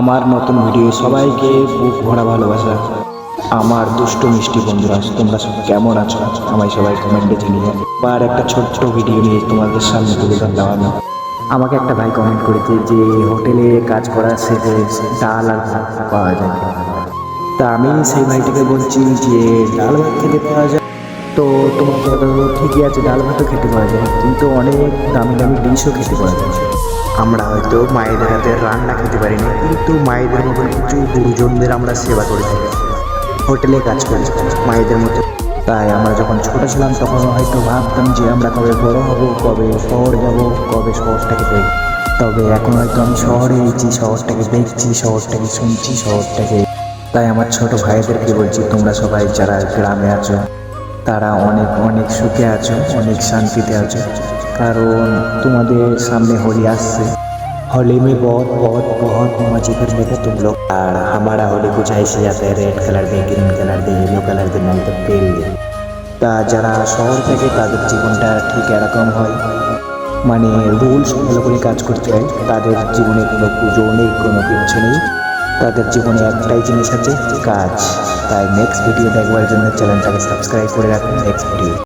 আমার নতুন ভিডিও সবাইকে বুক ভরা ভালোবাসা। আমার দুষ্টু মিষ্টি বন্ধুরা, তোমরা সব কেমন আছো? আমায় সবাই কমেন্টে জানিয়ে। আর একটা ছোট্ট ভিডিও নিয়ে তোমাদের সামনে তুলে ধরলাম আমি। আমাকে একটা ভাই কমেন্ট করেছে যে হোটেলে কাজ করার শেষে ডাল আর ভাত পাওয়া যায়। তা আমি সেই ভাইটিকে বলছি যে ডাল ভাত খেতে পাওয়া যায়, তো তোমার কথা ঠিকই আছে, ডাল ভাতও খেতে পাওয়া যায়, কিন্তু অনেক দামি দামি ডিশও খেতে পাওয়া যায়। আমরা হয়তো মায়েদের হাতের রান্না খেতে পারি না, কিন্তু মায়েদের মতন কিছু গুরুজনদের আমরা সেবা করে থাকি, হোটেলে কাজ করি মায়েদের মতো। তাই আমরা যখন ছোট ছিলাম তখন হয়তো ভাবতাম যে আমরা কবে বড় হব, কবে শহর যাব, কবে শহরটাকে দেখব। তবে এখন হয়তো আমি শহরে এসেছি, শহরটাকে দেখছি, শহরটাকে শুনছি, শহরটাকে। তাই আমার ছোট ভাইদেরকে বলছি, তোমরা সবাই যারা গ্রামে আছো তারা অনেক অনেক সুখে আছো, অনেক শান্তিতে আছো, কারণ তোমাদের सामने होली আসছে। होली में बहुत बहुत बहुत मजे करने का तुम लोग। और हमारा होली कुछ ऐसे आता है, रेड कलर दे, ग्रीन कलर दे, येलो कलर दे, नहीं तो तेल दे। তা যারা শহর থেকে তাদের জীবনটা ঠিক এরকম হয়, মানে রুলস ফলো করে কাজ করতে হয়। তাদের জীবনে কোনো পুজো নেই, কোনো কিচ্ছু নেই, তাদের জীবনে একটাই জিনিস আছে, কাজ। তাই নেক্সট ভিডিও দেখবার জন্য চ্যানেলটাকে সাবস্ক্রাইব করে রাখুন। Next video.